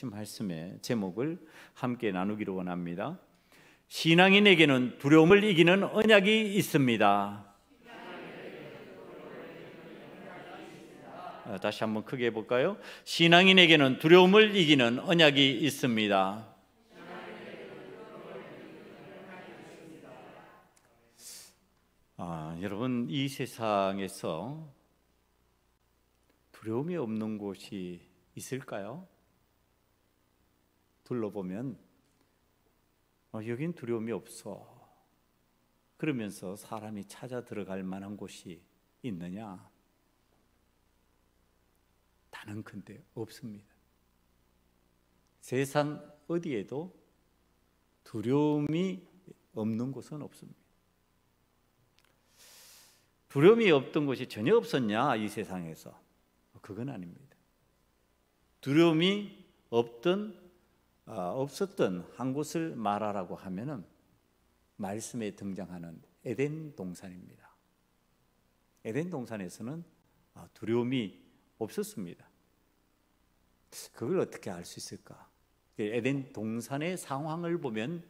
말씀의 제목을 함께 나누기로 원합니다. 신앙인에게는 두려움을 이기는 언약이 있습니다. 다시 한번 크게 해볼까요? 신앙인에게는 두려움을 이기는 언약이 있습니다. 여러분, 이 세상에서 두려움이 없는 곳이 있을까요? 둘러보면 여긴 두려움이 없어 그러면서 사람이 찾아 들어갈 만한 곳이 있느냐? 단언컨대 없습니다. 세상 어디에도 두려움이 없는 곳은 없습니다. 두려움이 없던 곳이 전혀 없었냐? 이 세상에서. 그건 아닙니다. 두려움이 없었던 한 곳을 말하라고 하면은 말씀에 등장하는 에덴 동산입니다. 에덴 동산에서는 두려움이 없었습니다. 그걸 어떻게 알 수 있을까? 에덴 동산의 상황을 보면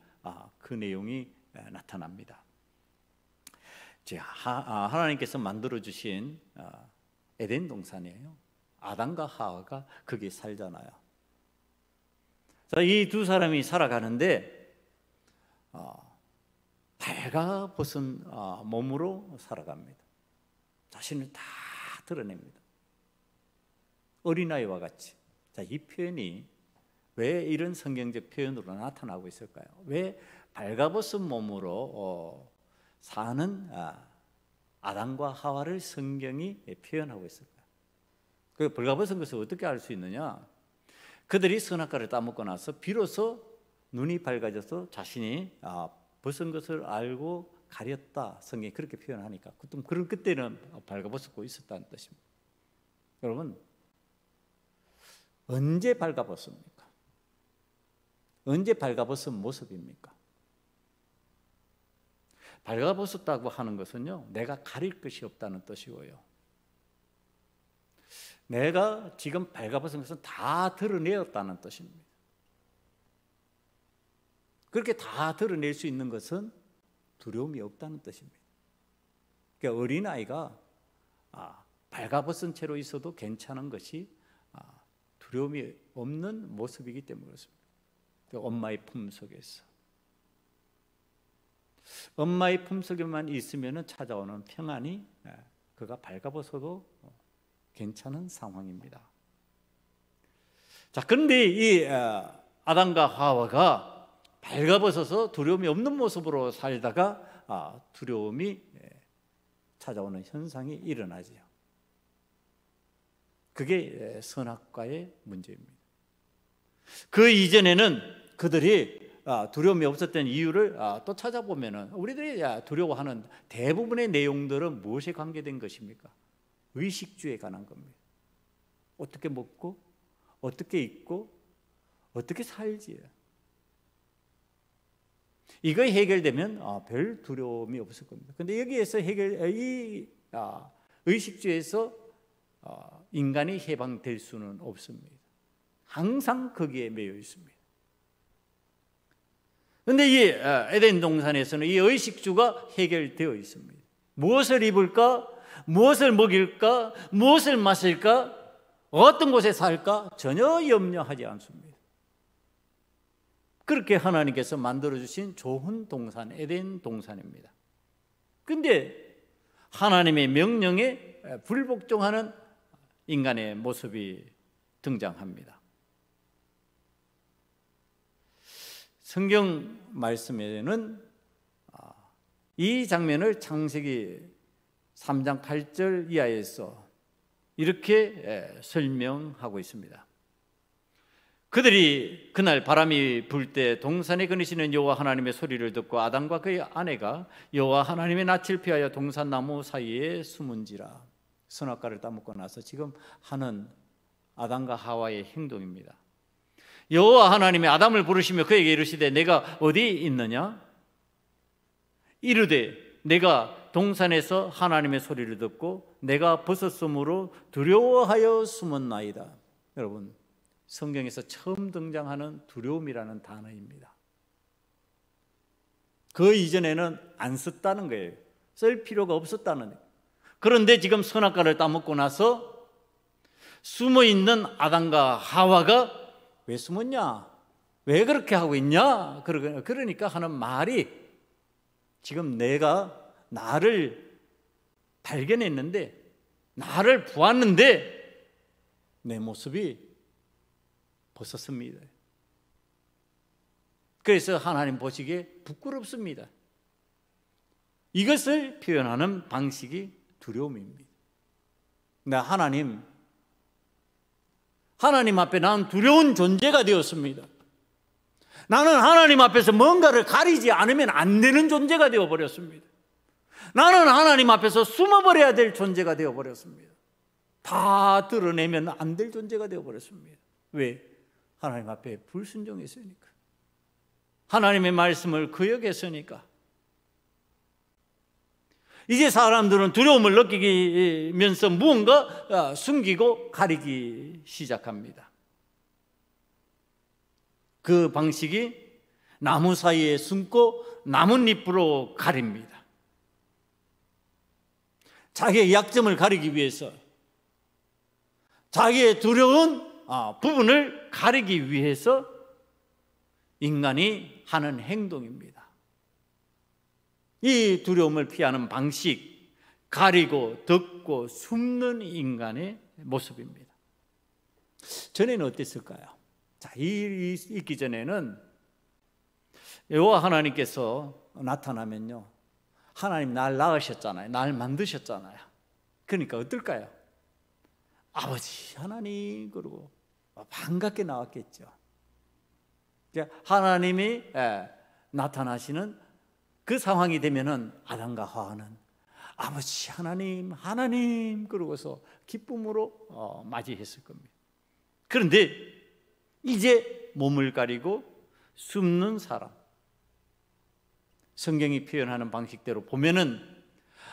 그 내용이 나타납니다. 하나님께서 만들어 주신 에덴 동산이에요. 아담과 하와가 거기에 살잖아요. 이 두 사람이 살아가는데 발가벗은 몸으로 살아갑니다. 자신을 다 드러냅니다. 어린아이와 같이. 이 표현이 왜 이런 성경적 표현으로 나타나고 있을까요? 왜 발가벗은 몸으로 사는 아담과 하와를 성경이 표현하고 있을까요? 그 발가벗은 것을 어떻게 알 수 있느냐? 그들이 선악과를 따먹고 나서 비로소 눈이 밝아져서 자신이 벗은 것을 알고 가렸다. 성경이 그렇게 표현하니까 그때는 발가벗고 있었다는 뜻입니다. 여러분, 언제 발가벗습니까? 언제 발가벗은 모습입니까? 발가벗었다고 하는 것은요, 내가 가릴 것이 없다는 뜻이고요, 내가 지금 발가벗은 것은 다 드러내었다는 뜻입니다. 그렇게 다 드러낼 수 있는 것은 두려움이 없다는 뜻입니다. 그러니까 어린아이가 발가벗은 채로 있어도 괜찮은 것이 두려움이 없는 모습이기 때문에 그렇습니다. 엄마의 품속에서, 엄마의 품속에만 있으면 찾아오는 평안이 그가 발가벗어도 괜찮은 상황입니다. 그런데 이 아담과 하와가 발가벗어서 두려움이 없는 모습으로 살다가 두려움이 찾아오는 현상이 일어나죠. 그게 선악과의 문제입니다. 그 이전에는 그들이 두려움이 없었던 이유를 또 찾아보면 우리들이 두려워하는 대부분의 내용들은 무엇에 관계된 것입니까? 의식주에 관한 겁니다. 어떻게 먹고, 어떻게 입고, 어떻게 살지. 이거 해결되면 별 두려움이 없을 겁니다. 그런데 여기에서 이 의식주에서 인간이 해방될 수는 없습니다. 항상 거기에 매여 있습니다. 그런데 이 에덴 동산에서는 이 의식주가 해결되어 있습니다. 무엇을 입을까? 무엇을 먹일까? 무엇을 마실까? 어떤 곳에 살까? 전혀 염려하지 않습니다. 그렇게 하나님께서 만들어주신 좋은 동산, 에덴 동산입니다. 그런데 하나님의 명령에 불복종하는 인간의 모습이 등장합니다. 성경 말씀에는 이 장면을 창세기 3장 8절 이하에서 이렇게 설명하고 있습니다. 그들이 그날 바람이 불 때 동산에 거니시는 여호와 하나님의 소리를 듣고 아담과 그의 아내가 여호와 하나님의 낯을 피하여 동산 나무 사이에 숨은지라. 선악과를 따먹고 나서 지금 하는 아담과 하와의 행동입니다. 여호와 하나님이 아담을 부르시며 그에게 이르시되 내가 어디 있느냐? 이르되 내가 동산에서 하나님의 소리를 듣고 내가 벗었으므로 두려워하여 숨었나이다. 여러분, 성경에서 처음 등장하는 두려움이라는 단어입니다. 그 이전에는 안 썼다는 거예요. 쓸 필요가 없었다는 거예요. 그런데 지금 선악과를 따먹고 나서 숨어있는 아담과 하와가 왜 숨었냐? 왜 그렇게 하고 있냐? 그러니까 하는 말이, 지금 내가 나를 발견했는데, 나를 보았는데 내 모습이 벗었습니다. 그래서 하나님 보시기에 부끄럽습니다. 이것을 표현하는 방식이 두려움입니다. 근데 하나님 앞에 나는 두려운 존재가 되었습니다. 나는 하나님 앞에서 뭔가를 가리지 않으면 안 되는 존재가 되어버렸습니다. 나는 하나님 앞에서 숨어버려야 될 존재가 되어버렸습니다. 다 드러내면 안 될 존재가 되어버렸습니다. 왜? 하나님 앞에 불순종했으니까. 하나님의 말씀을 거역했으니까. 이제 사람들은 두려움을 느끼면서 무언가 숨기고 가리기 시작합니다. 그 방식이 나무 사이에 숨고 나뭇잎으로 가립니다. 자기의 약점을 가리기 위해서, 자기의 두려운 부분을 가리기 위해서 인간이 하는 행동입니다. 이 두려움을 피하는 방식, 가리고 덮고 숨는 인간의 모습입니다. 전에는 어땠을까요? 자, 이 있기 전에는 여호와 하나님께서 나타나면요, 하나님 날 낳으셨잖아요. 날 만드셨잖아요. 그러니까 어떨까요? 아버지 하나님, 그러고 반갑게 나왔겠죠. 하나님이 나타나시는 그 상황이 되면은 아담과 하와는 아버지 하나님, 하나님 그러고서 기쁨으로 맞이했을 겁니다. 그런데 이제 몸을 가리고 숨는 사람, 성경이 표현하는 방식대로 보면은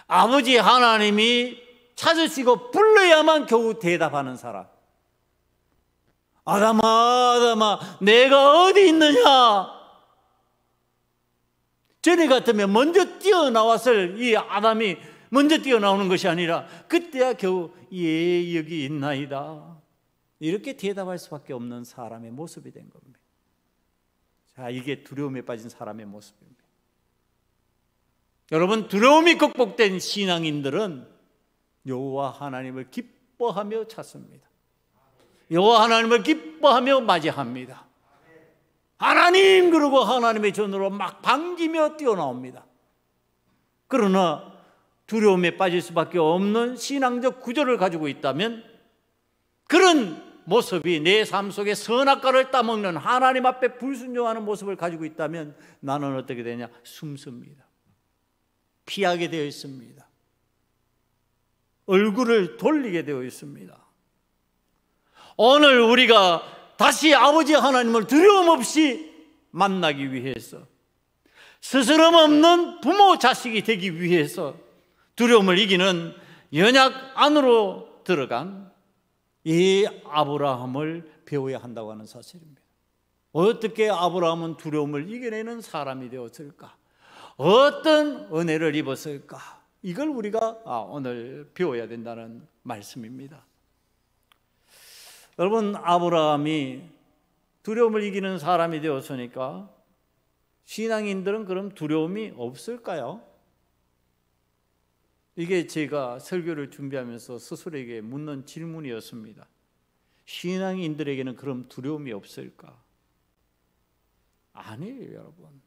아버지 하나님이 찾으시고 불러야만 겨우 대답하는 사람. 아담아, 아담아, 내가 어디 있느냐? 전에 같으면 먼저 뛰어나왔을 이 아담이 먼저 뛰어나오는 것이 아니라 그때야 겨우 예, 여기 있나이다, 이렇게 대답할 수밖에 없는 사람의 모습이 된 겁니다. 자, 이게 두려움에 빠진 사람의 모습입니다. 여러분, 두려움이 극복된 신앙인들은 여호와 하나님을 기뻐하며 찾습니다. 여호와 하나님을 기뻐하며 맞이합니다. 하나님, 그러고 하나님의 전으로 막 반기며 뛰어나옵니다. 그러나 두려움에 빠질 수밖에 없는 신앙적 구조를 가지고 있다면, 그런 모습이 내 삶 속에 선악과를 따먹는 하나님 앞에 불순종하는 모습을 가지고 있다면 나는 어떻게 되냐? 숨습니다. 피하게 되어 있습니다. 얼굴을 돌리게 되어 있습니다. 오늘 우리가 다시 아버지 하나님을 두려움 없이 만나기 위해서, 스스럼 없는 부모 자식이 되기 위해서 두려움을 이기는 연약 안으로 들어간 이 아브라함을 배워야 한다고 하는 사실입니다. 어떻게 아브라함은 두려움을 이겨내는 사람이 되었을까? 어떤 은혜를 입었을까? 이걸 우리가 오늘 배워야 된다는 말씀입니다. 여러분, 아브라함이 두려움을 이기는 사람이 되었으니까 신앙인들은 그럼 두려움이 없을까요? 이게 제가 설교를 준비하면서 스스로에게 묻는 질문이었습니다. 신앙인들에게는 그럼 두려움이 없을까? 아니에요, 여러분.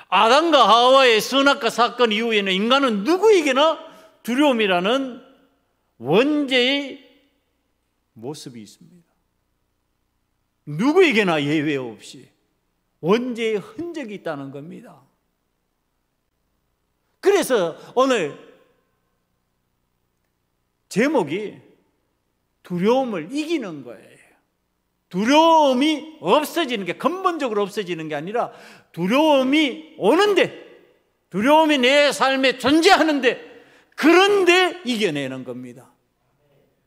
아담과 하와의 선악과 사건 이후에는 인간은 누구에게나 두려움이라는 원죄의 모습이 있습니다. 누구에게나 예외 없이 원죄의 흔적이 있다는 겁니다. 그래서 오늘 제목이 두려움을 이기는 거예요. 두려움이 없어지는 게, 근본적으로 없어지는 게 아니라 두려움이 오는데, 두려움이 내 삶에 존재하는데, 그런데 이겨내는 겁니다.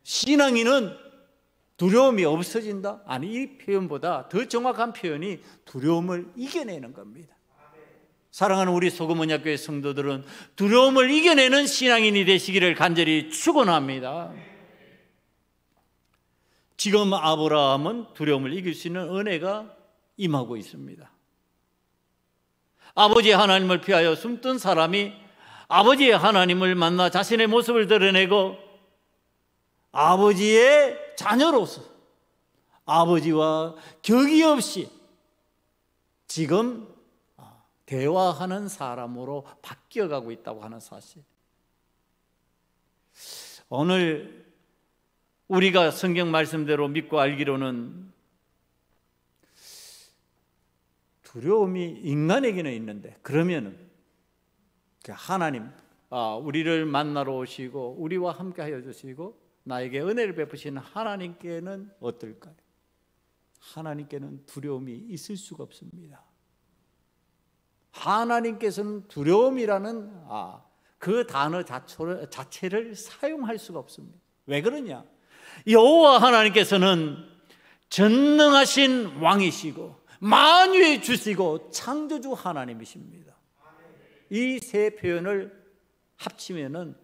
신앙인은 두려움이 없어진다? 아니, 이 표현보다 더 정확한 표현이 두려움을 이겨내는 겁니다. 사랑하는 우리 소금언약교회 성도들은 두려움을 이겨내는 신앙인이 되시기를 간절히 축원합니다. 지금 아브라함은 두려움을 이길 수 있는 은혜가 임하고 있습니다. 아버지 하나님을 피하여 숨던 사람이 아버지의 하나님을 만나 자신의 모습을 드러내고 아버지의 자녀로서 아버지와 격이 없이 지금 대화하는 사람으로 바뀌어가고 있다고 하는 사실. 오늘 우리가 성경 말씀대로 믿고 알기로는 두려움이 인간에게는 있는데, 그러면은 하나님, 우리를 만나러 오시고 우리와 함께 하여 주시고 나에게 은혜를 베푸시는 하나님께는 어떨까요? 하나님께는 두려움이 있을 수가 없습니다. 하나님께서는 두려움이라는 그 단어 자체를 사용할 수가 없습니다. 왜 그러냐? 여호와 하나님께서는 전능하신 왕이시고 만유의 주시고 창조주 하나님이십니다. 이 세 표현을 합치면은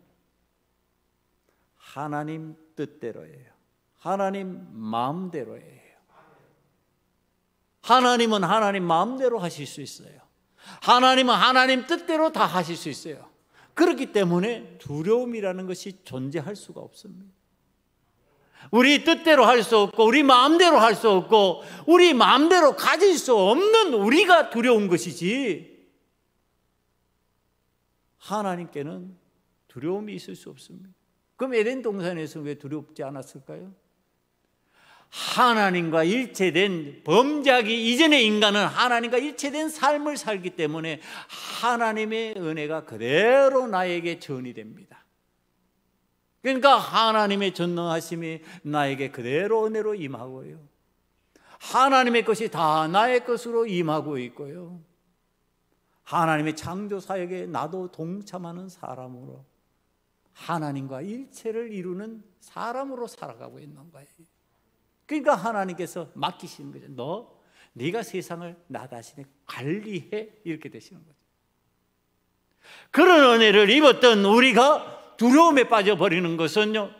하나님 뜻대로예요. 하나님 마음대로예요. 하나님은 하나님 마음대로 하실 수 있어요. 하나님은 하나님 뜻대로 다 하실 수 있어요. 그렇기 때문에 두려움이라는 것이 존재할 수가 없습니다. 우리 뜻대로 할 수 없고 우리 마음대로 할 수 없고 우리 마음대로 가질 수 없는 우리가 두려운 것이지, 하나님께는 두려움이 있을 수 없습니다. 그럼 에덴 동산에서 왜 두렵지 않았을까요? 하나님과 일체된, 범죄하기 이전의 인간은 하나님과 일체된 삶을 살기 때문에 하나님의 은혜가 그대로 나에게 전이 됩니다. 그러니까 하나님의 전능하심이 나에게 그대로 은혜로 임하고요, 하나님의 것이 다 나의 것으로 임하고 있고요, 하나님의 창조 사역에 나도 동참하는 사람으로 하나님과 일체를 이루는 사람으로 살아가고 있는 거예요. 그러니까 하나님께서 맡기시는 거죠. 네가 세상을 나 대신에 관리해, 이렇게 되시는 거죠. 그런 은혜를 입었던 우리가 두려움에 빠져버리는 것은요,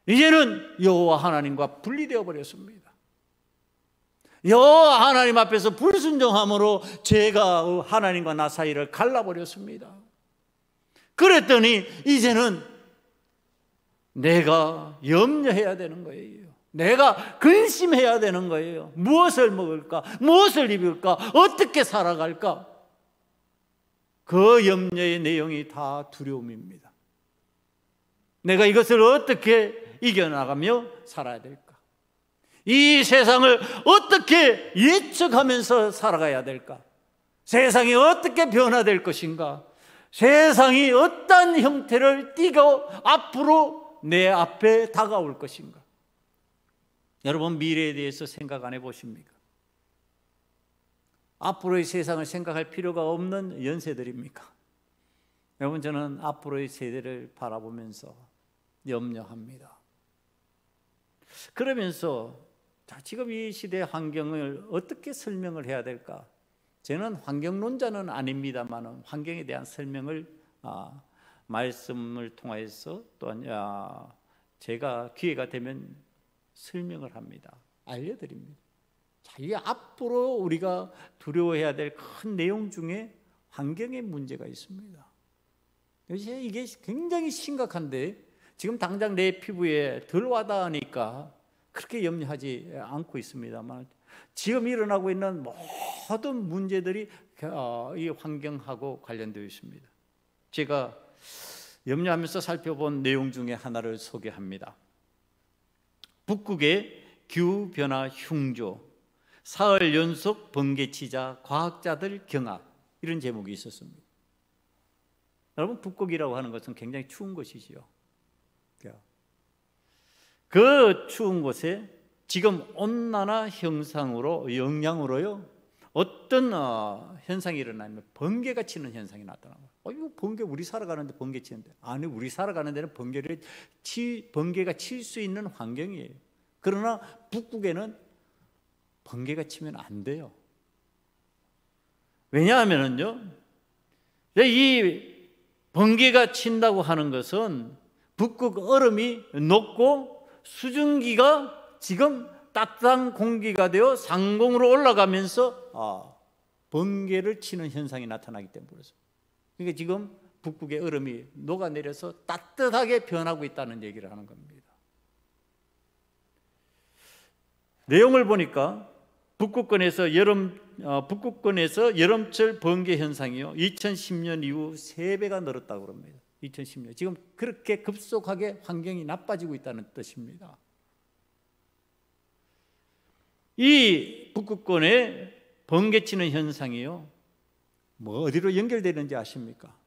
이제는 여호와 하나님과 분리되어 버렸습니다. 여호와 하나님 앞에서 불순종함으로 죄가 하나님과 나 사이를 갈라버렸습니다. 그랬더니 이제는 내가 염려해야 되는 거예요. 내가 근심해야 되는 거예요. 무엇을 먹을까? 무엇을 입을까? 어떻게 살아갈까? 그 염려의 내용이 다 두려움입니다. 내가 이것을 어떻게 이겨나가며 살아야 될까? 이 세상을 어떻게 예측하면서 살아가야 될까? 세상이 어떻게 변화될 것인가? 세상이 어떤 형태를 띠고 앞으로 내 앞에 다가올 것인가? 여러분, 미래에 대해서 생각 안 해보십니까? 앞으로의 세상을 생각할 필요가 없는 연세들입니까? 여러분, 저는 앞으로의 세대를 바라보면서 염려합니다. 그러면서 지금 이 시대의 환경을 어떻게 설명을 해야 될까? 저는 환경론자는 아닙니다만 환경에 대한 설명을 말씀을 통해서 또한 제가 기회가 되면 설명을 합니다. 알려드립니다. 자, 이게 앞으로 우리가 두려워해야 될 큰 내용 중에 환경의 문제가 있습니다. 이게 굉장히 심각한데 지금 당장 내 피부에 덜 와닿으니까 그렇게 염려하지 않고 있습니다만, 지금 일어나고 있는 모든 문제들이 이 환경하고 관련되어 있습니다. 제가 염려하면서 살펴본 내용 중에 하나를 소개합니다. 북극의 기후변화 흉조, 사흘 연속 번개치자 과학자들 경악, 이런 제목이 있었습니다. 여러분, 북극이라고 하는 것은 굉장히 추운 것이지요. 그 추운 곳에 지금 온난화 현상으로 영향으로요, 어떤 현상이 일어나면 번개가 치는 현상이 나타나요. 이거 번개, 우리 살아가는데 번개 치는데, 아니, 우리 살아가는 데는 번개가 칠 수 있는 환경이에요. 그러나 북극에는 번개가 치면 안 돼요. 왜냐하면요, 이 번개가 친다고 하는 것은 북극 얼음이 녹고 수증기가 지금 따뜻한 공기가 되어 상공으로 올라가면서 번개를 치는 현상이 나타나기 때문에 그렇습니다. 그러니까 지금 북극의 얼음이 녹아내려서 따뜻하게 변하고 있다는 얘기를 하는 겁니다. 내용을 보니까 북극권에서 여름철 번개 현상이요 2010년 이후 3배가 늘었다고 합니다. 2010년 지금 그렇게 급속하게 환경이 나빠지고 있다는 뜻입니다. 이 북극권에 번개치는 현상이요 뭐 어디로 연결되는지 아십니까?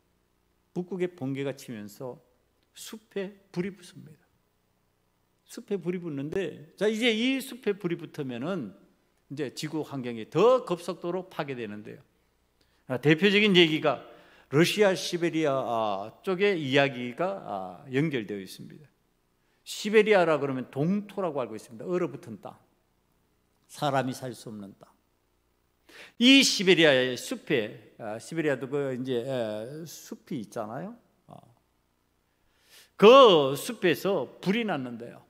북극에 번개가 치면서 숲에 불이 붙습니다. 숲에 불이 붙는데, 자 이제 이 숲에 불이 붙으면은 이제 지구 환경이 더 급속도로 파괴되는데요. 대표적인 얘기가 러시아 시베리아 쪽의 이야기가 연결되어 있습니다. 시베리아라 그러면 동토라고 알고 있습니다. 얼어붙은 땅, 사람이 살 수 없는 땅. 이 시베리아의 숲에 시베리아도 그 이제 숲이 있잖아요. 그 숲에서 불이 났는데요.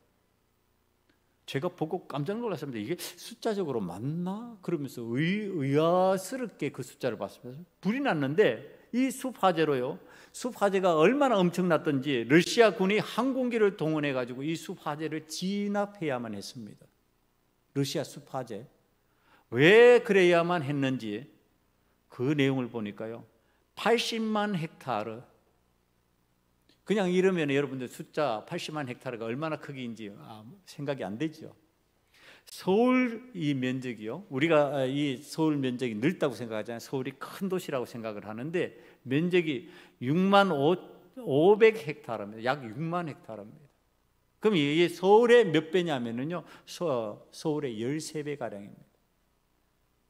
제가 보고 깜짝 놀랐습니다. 이게 숫자적으로 맞나? 그러면서 의아스럽게 그 숫자를 봤습니다. 불이 났는데 이 숲 화재로요. 숲 화재가 얼마나 엄청났던지 러시아 군이 항공기를 동원해 가지고 이 숲 화재를 진압해야만 했습니다. 러시아 숲 화재. 왜 그래야만 했는지 그 내용을 보니까요. 80만 헥타르. 그냥 이러면 여러분들 숫자 80만 헥타르가 얼마나 크기인지 생각이 안 되죠. 서울 이 면적이요. 우리가 이 서울 면적이 넓다고 생각하잖아요. 서울이 큰 도시라고 생각을 하는데 면적이 6만 500 헥타르입니다. 약 6만 헥타르입니다. 그럼 이게 서울의 몇 배냐면요. 서울의 13배 가량입니다.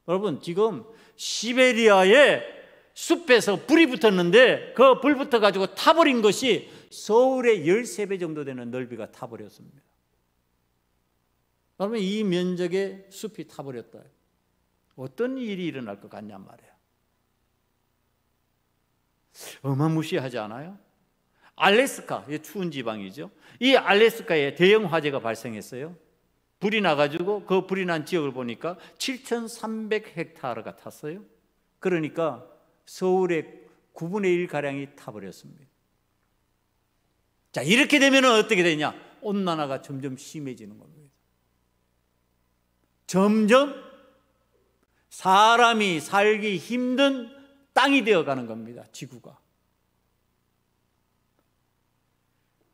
여러분 지금 시베리아에 숲에서 불이 붙었는데 그 불 붙어가지고 타버린 것이 서울의 13배 정도 되는 넓이가 타버렸습니다. 그러면 이 면적의 숲이 타버렸다. 어떤 일이 일어날 것 같냔 말이에요. 어마무시하지 않아요? 알래스카, 추운 지방이죠. 이 알래스카에 대형 화재가 발생했어요. 불이 나가지고 그 불이 난 지역을 보니까 7,300 헥타르가 탔어요. 그러니까 서울의 9분의 1가량이 타버렸습니다. 자, 이렇게 되면 어떻게 되냐? 온난화가 점점 심해지는 겁니다. 점점 사람이 살기 힘든 땅이 되어가는 겁니다. 지구가.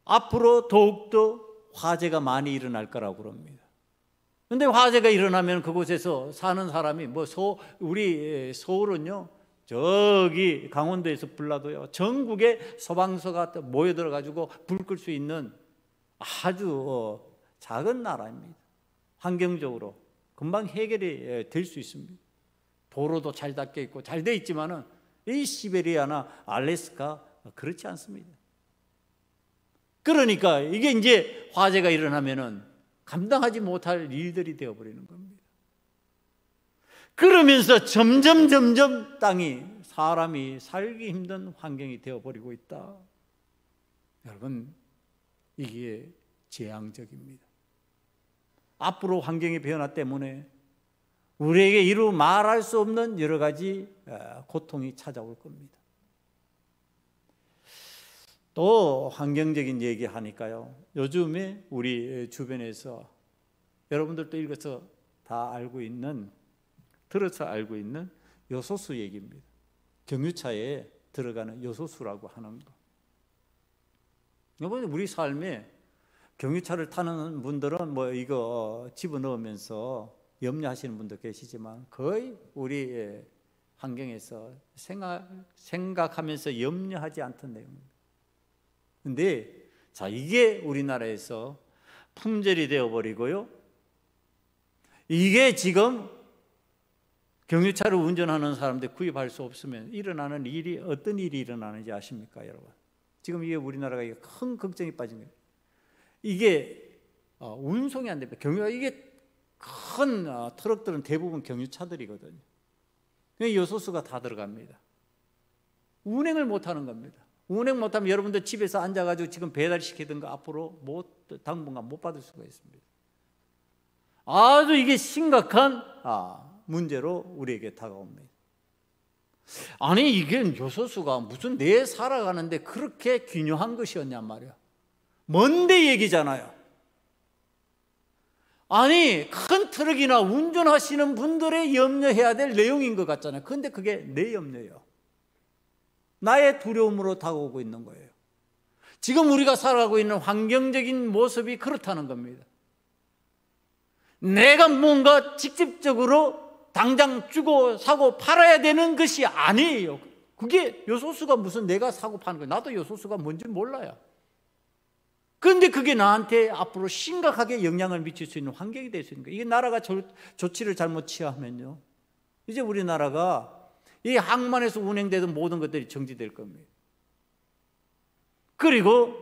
앞으로 더욱더 화재가 많이 일어날 거라고 그럽니다. 그런데 화재가 일어나면 그곳에서 사는 사람이 우리 서울은요, 저기 강원도에서 불나도요, 전국에 소방서가 모여들어 가지고 불 끌 수 있는 아주 작은 나라입니다. 환경적으로 금방 해결이 될 수 있습니다. 도로도 잘 닦여 있고 잘 돼 있지만은 이 시베리아나 알래스카 그렇지 않습니다. 그러니까 이게 이제 화재가 일어나면은 감당하지 못할 일들이 되어버리는 겁니다. 그러면서 점점 땅이 사람이 살기 힘든 환경이 되어버리고 있다. 여러분 이게 재앙적입니다. 앞으로 환경의 변화 때문에 우리에게 이루 말할 수 없는 여러 가지 고통이 찾아올 겁니다. 또 환경적인 얘기 하니까요, 요즘에 우리 주변에서 여러분들도 읽어서 다 알고 있는, 들어서 알고 있는 요소수 얘기입니다. 경유차에 들어가는 요소수라고 하는 거. 여러분 우리 삶에 경유차를 타는 분들은 뭐 이거 집어넣으면서 염려하시는 분도 계시지만 거의 우리 환경에서 생각하면서 염려하지 않던 내용입니다. 근데 자, 이게 우리나라에서 품절이 되어버리고요, 이게 지금 경유차를 운전하는 사람들 구입할 수 없으면 일어나는 일이 어떤 일이 일어나는지 아십니까, 여러분? 지금 이게 우리나라가 큰 걱정이 빠진 거예요. 이게 운송이 안 됩니다. 경유가 이게 큰 트럭들은 대부분 경유차들이거든요. 요소수가 다 들어갑니다. 운행을 못하는 겁니다. 운행 못하면 여러분들 집에서 앉아가지고 지금 배달시키던 거 앞으로 당분간 못 받을 수가 있습니다. 아주 이게 심각한 문제로 우리에게 다가옵니다. 아니 이게 요소수가 무슨 내 살아가는데 그렇게 중요한 것이었냔 말이야. 먼데 얘기잖아요. 아니 큰 트럭이나 운전하시는 분들의 염려해야 될 내용인 것 같잖아요. 그런데 그게 내 염려예요. 나의 두려움으로 다가오고 있는 거예요. 지금 우리가 살아가고 있는 환경적인 모습이 그렇다는 겁니다. 내가 뭔가 직접적으로 당장 주고 사고 팔아야 되는 것이 아니에요. 그게 요소수가 무슨 내가 사고 파는 거예요. 나도 요소수가 뭔지 몰라요. 그런데 그게 나한테 앞으로 심각하게 영향을 미칠 수 있는 환경이 될 수 있는 거예요. 이게 나라가 조치를 잘못 취하면요, 이제 우리나라가 이 항만에서 운행되던 모든 것들이 정지될 겁니다. 그리고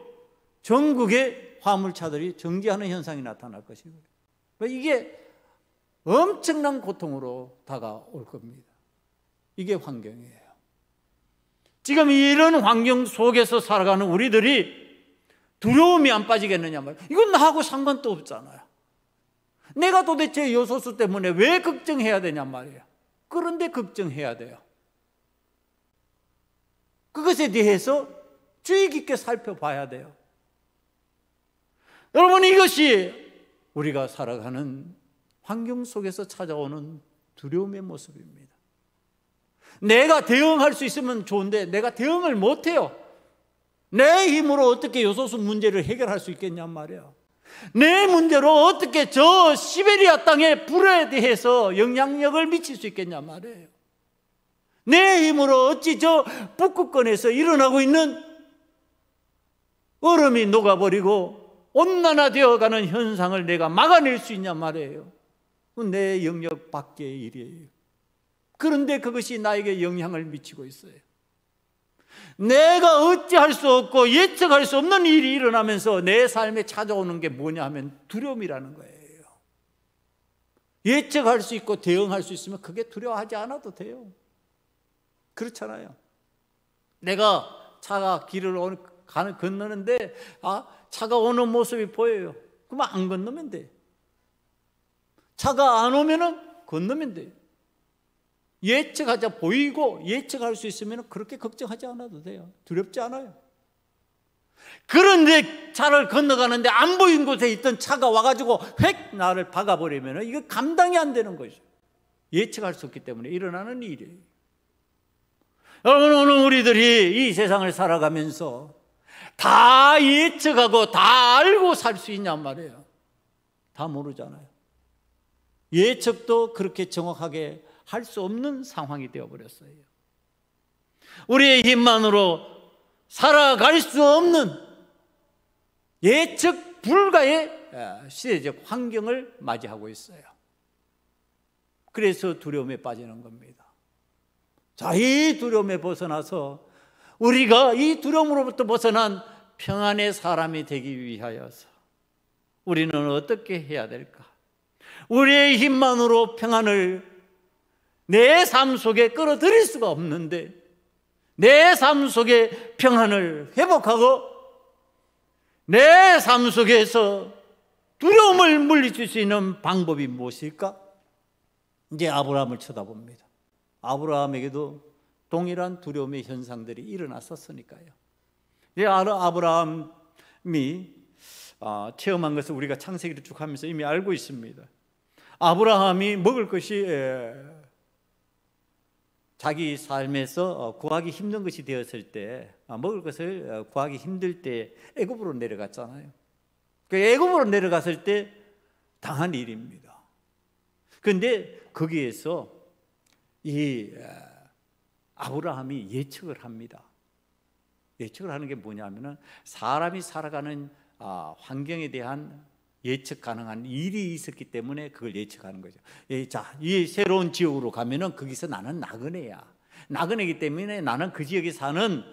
전국의 화물차들이 정지하는 현상이 나타날 것이고요. 이게 엄청난 고통으로 다가올 겁니다. 이게 환경이에요. 지금 이런 환경 속에서 살아가는 우리들이 두려움이 안 빠지겠느냐 말이에요. 이건 나하고 상관도 없잖아요. 내가 도대체 요소수 때문에 왜 걱정해야 되냐 말이에요. 그런데 걱정해야 돼요. 그것에 대해서 주의 깊게 살펴봐야 돼요. 여러분, 이것이 우리가 살아가는 환경 속에서 찾아오는 두려움의 모습입니다. 내가 대응할 수 있으면 좋은데 내가 대응을 못해요. 내 힘으로 어떻게 요소수 문제를 해결할 수 있겠냔 말이에요. 내 문제로 어떻게 저 시베리아 땅의 불에 대해서 영향력을 미칠 수 있겠냔 말이에요. 내 힘으로 어찌 저 북극권에서 일어나고 있는 얼음이 녹아버리고 온난화되어가는 현상을 내가 막아낼 수 있냔 말이에요. 내 영역 밖의 일이에요. 그런데 그것이 나에게 영향을 미치고 있어요. 내가 어찌할 수 없고 예측할 수 없는 일이 일어나면서 내 삶에 찾아오는 게 뭐냐 하면 두려움이라는 거예요. 예측할 수 있고 대응할 수 있으면 그게 두려워하지 않아도 돼요. 그렇잖아요. 내가 차가 길을 건너는데 차가 오는 모습이 보여요. 그러면 안 건너면 돼. 차가 안 오면은 건너면 돼요. 예측하자 보이고 예측할 수 있으면 그렇게 걱정하지 않아도 돼요. 두렵지 않아요. 그런데 차를 건너가는데 안 보인 곳에 있던 차가 와가지고 획 나를 박아버리면 이거 감당이 안 되는 것이죠. 예측할 수 없기 때문에 일어나는 일이에요. 여러분, 오늘 우리들이 이 세상을 살아가면서 다 예측하고 다 알고 살 수 있냔 말이에요. 다 모르잖아요. 예측도 그렇게 정확하게 할 수 없는 상황이 되어버렸어요. 우리의 힘만으로 살아갈 수 없는 예측 불가의 시대적 환경을 맞이하고 있어요. 그래서 두려움에 빠지는 겁니다. 자, 이 두려움에 벗어나서 우리가 이 두려움으로부터 벗어난 평안의 사람이 되기 위하여서 우리는 어떻게 해야 될까? 우리의 힘만으로 평안을 내 삶 속에 끌어들일 수가 없는데 내 삶 속에 평안을 회복하고 내 삶 속에서 두려움을 물리칠 수 있는 방법이 무엇일까? 이제 아브라함을 쳐다봅니다. 아브라함에게도 동일한 두려움의 현상들이 일어났었으니까요. 이제 아브라함이 체험한 것을 우리가 창세기를 쭉 하면서 이미 알고 있습니다. 아브라함이 먹을 것이 자기 삶에서 구하기 힘든 것이 되었을 때, 먹을 것을 구하기 힘들 때 애굽으로 내려갔잖아요. 그 애굽으로 내려갔을 때 당한 일입니다. 그런데 거기에서 이 아브라함이 예측을 합니다. 예측을 하는 게 뭐냐면은 사람이 살아가는 환경에 대한 예측 가능한 일이 있었기 때문에 그걸 예측하는 거죠. 자, 이 새로운 지역으로 가면은 거기서 나는 나그네야. 나그네이기 때문에 나는 그 지역에 사는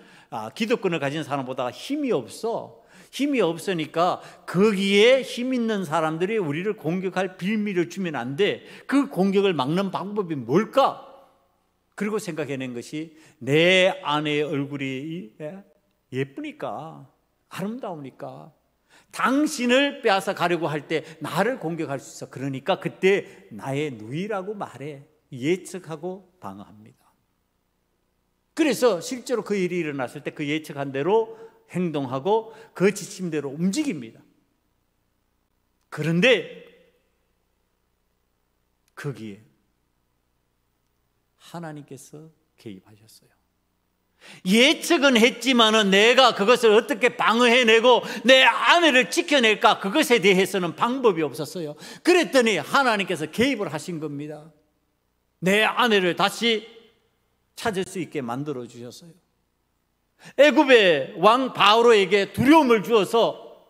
기득권을 가진 사람보다 힘이 없어. 힘이 없으니까 거기에 힘 있는 사람들이 우리를 공격할 빌미를 주면 안 돼. 그 공격을 막는 방법이 뭘까? 그리고 생각해낸 것이 내 아내의 얼굴이 예쁘니까, 아름다우니까 당신을 빼앗아 가려고 할 때 나를 공격할 수 있어. 그러니까 그때 나의 누이라고 말해. 예측하고 방어합니다. 그래서 실제로 그 일이 일어났을 때 그 예측한 대로 행동하고 그 지침대로 움직입니다. 그런데 거기에 하나님께서 개입하셨어요. 예측은 했지만은 내가 그것을 어떻게 방어해내고 내 아내를 지켜낼까, 그것에 대해서는 방법이 없었어요. 그랬더니 하나님께서 개입을 하신 겁니다. 내 아내를 다시 찾을 수 있게 만들어 주셨어요. 애굽의 왕 바로에게 두려움을 주어서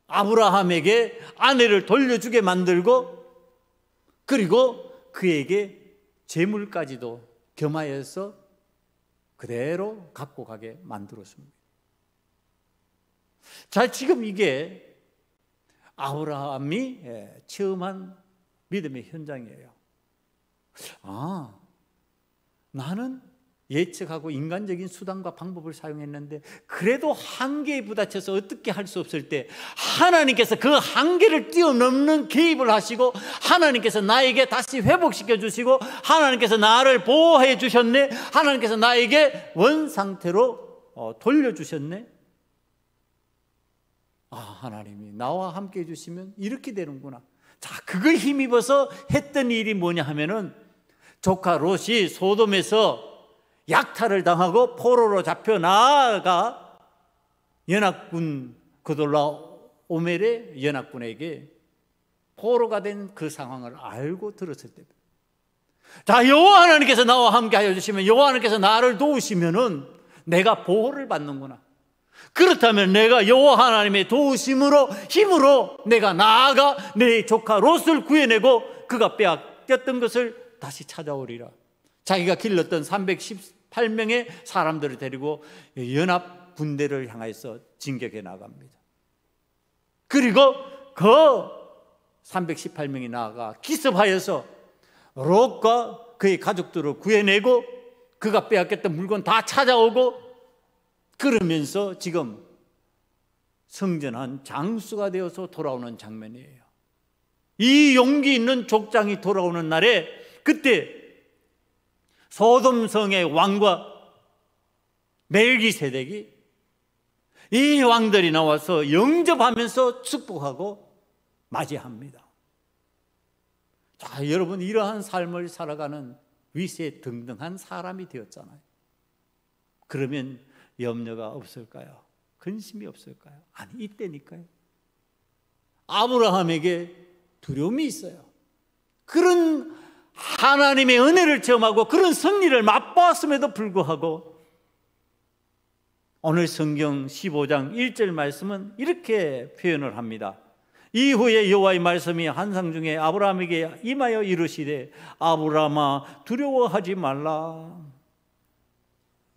아브라함에게 아내를 돌려주게 만들고, 그리고 그에게 재물까지도 겸하여서 그대로 갖고 가게 만들었습니다. 자, 지금 이게 아브라함이 체험한 믿음의 현장이에요. 아, 나는 예측하고 인간적인 수단과 방법을 사용했는데 그래도 한계에 부딪혀서 어떻게 할 수 없을 때 하나님께서 그 한계를 뛰어넘는 개입을 하시고, 하나님께서 나에게 다시 회복시켜 주시고, 하나님께서 나를 보호해 주셨네, 하나님께서 나에게 원상태로 돌려주셨네. 아, 하나님이 나와 함께 해주시면 이렇게 되는구나. 자, 그걸 힘입어서 했던 일이 뭐냐 하면은, 조카 롯이 소돔에서 약탈을 당하고 포로로 잡혀 나아가 연합군 그돌라오멜의 연합군에게 포로가 된 그 상황을 알고 들었을 때입니다. 자, 여호와 하나님께서 나와 함께 하여 주시면, 여호와 하나님께서 나를 도우시면은 내가 보호를 받는구나. 그렇다면 내가 여호와 하나님의 도우심으로, 힘으로 내가 나아가 내 조카 롯을 구해내고 그가 빼앗겼던 것을 다시 찾아오리라. 자기가 길렀던 318명의 사람들을 데리고 연합 군대를 향해서 진격해 나갑니다. 그리고 그 318명이 나아가 기습하여서 롯과 그의 가족들을 구해내고 그가 빼앗겼던 물건 다 찾아오고, 그러면서 지금 성전한 장수가 되어서 돌아오는 장면이에요. 이 용기 있는 족장이 돌아오는 날에, 그때 소돔성의 왕과 멜기세덱이, 이 왕들이 나와서 영접하면서 축복하고 맞이합니다. 자, 여러분, 이러한 삶을 살아가는 위세등등한 사람이 되었잖아요. 그러면 염려가 없을까요? 근심이 없을까요? 아니, 이때니까요. 아브라함에게 두려움이 있어요. 그런 하나님의 은혜를 체험하고 그런 승리를 맛보았음에도 불구하고 오늘 성경 15장 1절 말씀은 이렇게 표현을 합니다. 이후에 여호와의 말씀이 환상 중에 아브라함에게 임하여 이르시되 아브라함아 두려워하지 말라.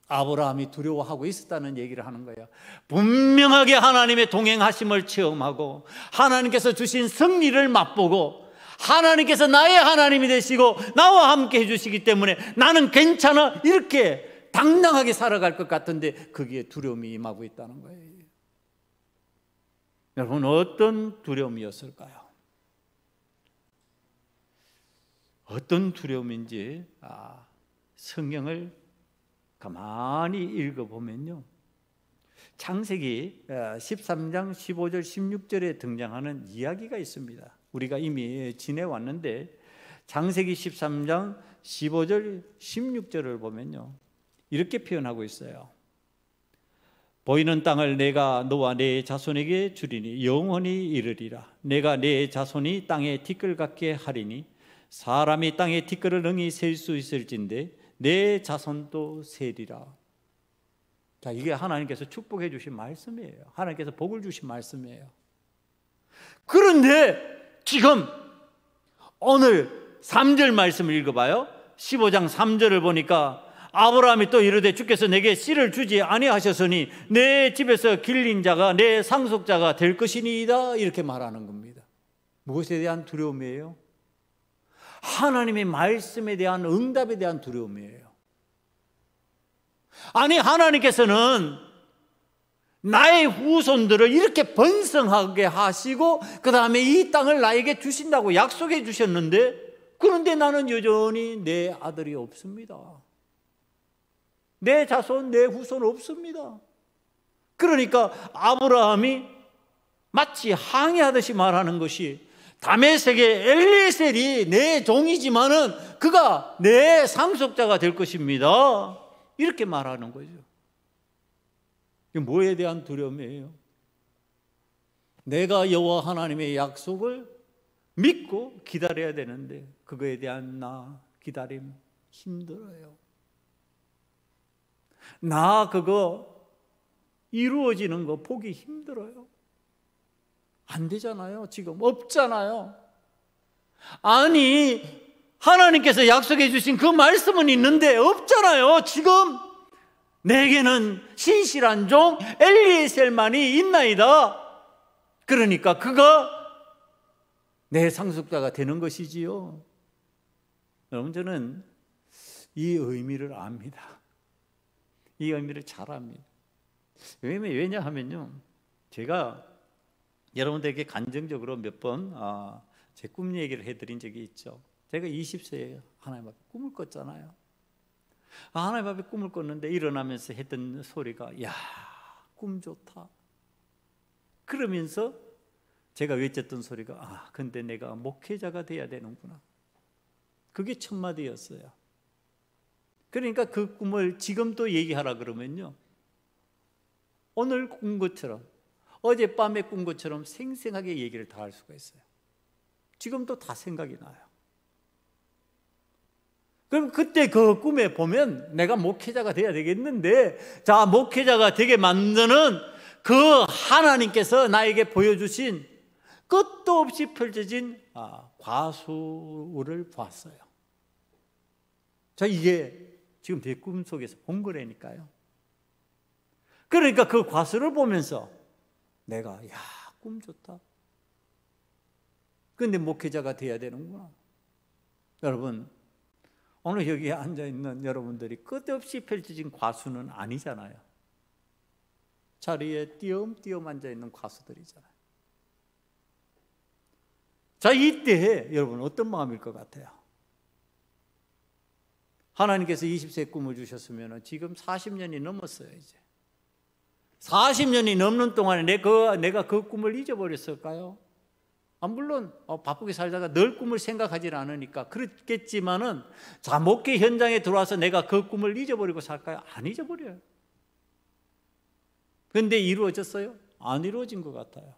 아브라함이 두려워하고 있었다는 얘기를 하는 거예요. 분명하게 하나님의 동행하심을 체험하고 하나님께서 주신 승리를 맛보고 하나님께서 나의 하나님이 되시고 나와 함께 해주시기 때문에 나는 괜찮아, 이렇게 당당하게 살아갈 것 같은데 거기에 두려움이 임하고 있다는 거예요. 여러분, 어떤 두려움이었을까요? 어떤 두려움인지 성경을 가만히 읽어보면요, 창세기 13장 15절 16절에 등장하는 이야기가 있습니다. 우리가 이미 지내왔는데 창세기 13장 15절 16절을 보면요, 이렇게 표현하고 있어요. 보이는 땅을 내가 너와 내 자손에게 주리니 영원히 이르리라. 내가 내 자손이 땅에 티끌 같게 하리니 사람이 땅에 티끌을 능히 셀 수 있을진데 내 자손도 세리라. 자, 이게 하나님께서 축복해 주신 말씀이에요. 하나님께서 복을 주신 말씀이에요. 그런데 지금 오늘 3절 말씀을 읽어봐요. 15장 3절을 보니까 아브라함이 또 이르되 주께서 내게 씨를 주지 아니하셨으니 내 집에서 길린 자가 내 상속자가 될 것이니이다. 이렇게 말하는 겁니다. 무엇에 대한 두려움이에요? 하나님의 말씀에 대한 응답에 대한 두려움이에요. 아니, 하나님께서는 나의 후손들을 이렇게 번성하게 하시고 그 다음에 이 땅을 나에게 주신다고 약속해 주셨는데, 그런데 나는 여전히 내 아들이 없습니다. 내 자손, 내 후손 없습니다. 그러니까 아브라함이 마치 항의하듯이 말하는 것이, 다메섹의 엘리에셀이 내 종이지만은 그가 내 상속자가 될 것입니다. 이렇게 말하는 거죠. 이게 뭐에 대한 두려움이에요? 내가 여호와 하나님의 약속을 믿고 기다려야 되는데 그거에 대한 기다림 힘들어요. 그거 이루어지는 거 보기 힘들어요. 안 되잖아요. 지금 없잖아요. 아니, 하나님께서 약속해 주신 그 말씀은 있는데 없잖아요. 지금 내게는 신실한 종 엘리에셀만이 있나이다. 그러니까 그가 내 상속자가 되는 것이지요. 여러분, 저는 이 의미를 압니다. 이 의미를 잘 압니다. 왜냐하면요, 제가 여러분들에게 간증적으로 몇 번 제 꿈 얘기를 해드린 적이 있죠. 제가 20세에 하나님 앞에 꿈을 꿨잖아요. 하나님 앞에 꿈을 꿨는데 일어나면서 했던 소리가, 야, 꿈 좋다. 그러면서 제가 외쳤던 소리가, 근데 내가 목회자가 돼야 되는구나. 그게 첫 마디였어요. 그러니까 그 꿈을 지금 또 얘기하라 그러면요, 오늘 꾼 것처럼, 어젯밤에 꾼 것처럼 생생하게 얘기를 다 할 수가 있어요. 지금도 다 생각이 나요. 그럼 그때 그 꿈에 보면 내가 목회자가 돼야 되겠는데, 자, 목회자가 되게 만드는 그 하나님께서 나에게 보여주신 끝도 없이 펼쳐진 과수를 봤어요. 자, 이게 지금 제 꿈속에서 본 거라니까요. 그러니까 그 과수를 보면서 내가, 꿈 좋다. 근데 목회자가 돼야 되는구나. 여러분, 오늘 여기에 앉아있는 여러분들이 끝없이 펼쳐진 과수는 아니잖아요. 자리에 띄엄띄엄 앉아있는 과수들이잖아요. 자, 이때 여러분 어떤 마음일 것 같아요? 하나님께서 20세 꿈을 주셨으면 지금 40년이 넘었어요. 이제 40년이 넘는 동안에 내가 그 꿈을 잊어버렸을까요? 물론 바쁘게 살다가 늘 꿈을 생각하지는 않으니까 그렇겠지만은, 자, 목회 현장에 들어와서 내가 그 꿈을 잊어버리고 살까요? 안 잊어버려요. 그런데 이루어졌어요? 안 이루어진 것 같아요.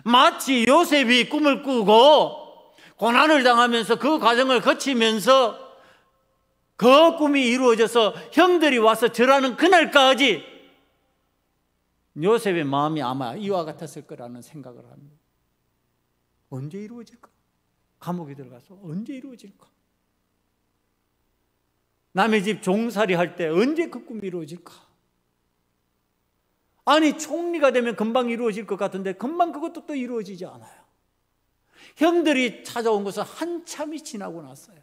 마치 요셉이 꿈을 꾸고 고난을 당하면서 그 과정을 거치면서 그 꿈이 이루어져서 형들이 와서 절하는 그날까지 요셉의 마음이 아마 이와 같았을 거라는 생각을 합니다. 언제 이루어질까? 감옥에 들어가서 언제 이루어질까? 남의 집 종살이 할 때 언제 그 꿈이 이루어질까? 아니, 총리가 되면 금방 이루어질 것 같은데 금방 그것도 또 이루어지지 않아요. 형들이 찾아온 것은 한참이 지나고 났어요.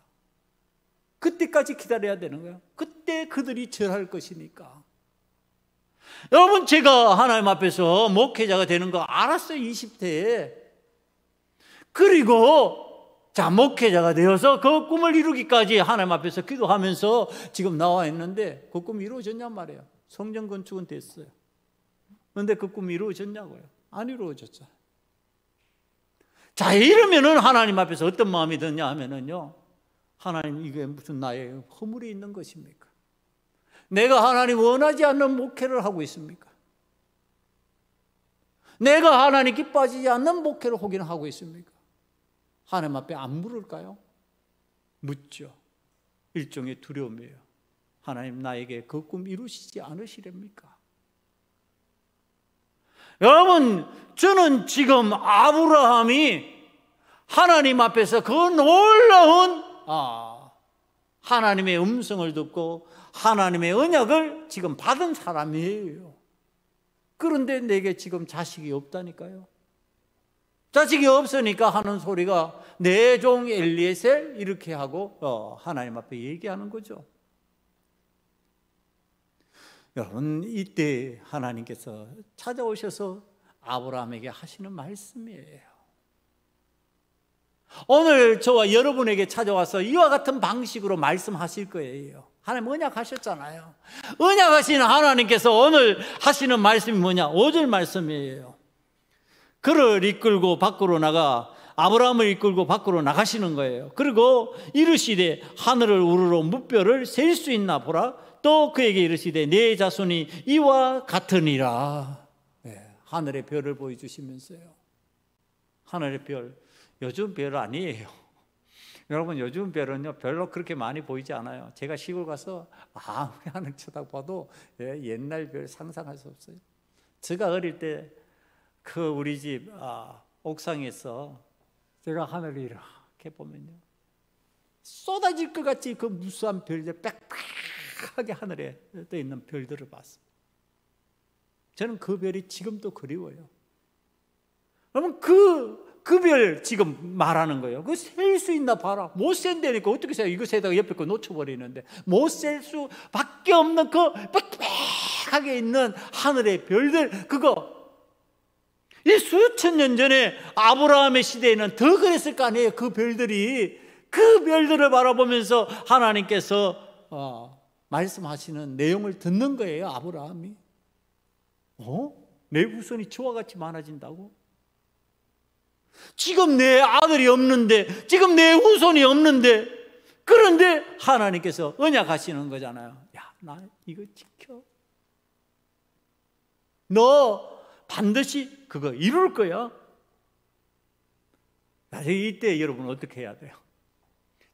그때까지 기다려야 되는 거예요. 그때 그들이 절할 것이니까. 여러분, 제가 하나님 앞에서 목회자가 되는 거 알았어요, 20대에. 그리고 자, 목회자가 되어서 그 꿈을 이루기까지 하나님 앞에서 기도하면서 지금 나와 있는데, 그 꿈이 이루어졌냔 말이에요. 성전 건축은 됐어요. 그런데 그 꿈이 이루어졌냐고요? 안 이루어졌죠. 자, 이러면은 하나님 앞에서 어떤 마음이 드냐 하면은요, 하나님, 이게 무슨 나의 허물이 있는 것입니까? 내가 하나님 원하지 않는 목회를 하고 있습니까? 내가 하나님 기뻐하지 않는 목회를 하긴 하고 있습니까? 하나님 앞에 안 물을까요? 묻죠. 일종의 두려움이에요. 하나님, 나에게 그 꿈 이루시지 않으시렵니까? 여러분, 저는 지금 아브라함이 하나님 앞에서 그 놀라운 하나님의 음성을 듣고 하나님의 언약을 지금 받은 사람이에요. 그런데 내게 지금 자식이 없다니까요. 자식이 없으니까 하는 소리가 내 종 엘리에셀 이렇게 하고 하나님 앞에 얘기하는 거죠. 여러분, 이때 하나님께서 찾아오셔서 아브라함에게 하시는 말씀이에요. 오늘 저와 여러분에게 찾아와서 이와 같은 방식으로 말씀하실 거예요. 하나님 언약하셨잖아요. 언약하신 하나님께서 오늘 하시는 말씀이 뭐냐? 5절 말씀이에요. 그를 이끌고 밖으로 나가, 아브라함을 이끌고 밖으로 나가시는 거예요. 그리고 이르시되 하늘을 우러러 무뼈를 셀 수 있나 보라. 또 그에게 이르시되 내 자손이 이와 같으니라. 하늘의 별을 보여주시면서요. 하늘의 별, 요즘 별 아니에요. 여러분, 요즘 별은요 별로 그렇게 많이 보이지 않아요. 제가 시골 가서 아무리 하늘 쳐다봐도 옛날 별 상상할 수 없어요. 제가 어릴 때 그 우리 집 옥상에서 제가 하늘을 이렇게 보면요 쏟아질 것 같이 그 무수한 별들 빽빽하게 하늘에 떠 있는 별들을 봤어요. 저는 그 별이 지금도 그리워요. 여러분, 그 별 지금 말하는 거예요. 그거 셀 수 있나 봐라. 못 센다니까 어떻게 세요? 이거 세다가 옆에 거 놓쳐버리는데 못 셀 수밖에 없는 그 빽빽하게 있는 하늘의 별들, 그거 이 수천 년 전에 아브라함의 시대에는 더 그랬을 거 아니에요. 그 별들이, 그 별들을 바라보면서 하나님께서 말씀하시는 내용을 듣는 거예요. 아브라함이 내 후손이 저와 같이 많아진다고? 지금 내 아들이 없는데, 지금 내 후손이 없는데, 그런데 하나님께서 언약하시는 거잖아요. 야, 나 이거 지켜. 너 반드시 그거 이룰 거야. 이때 여러분 어떻게 해야 돼요?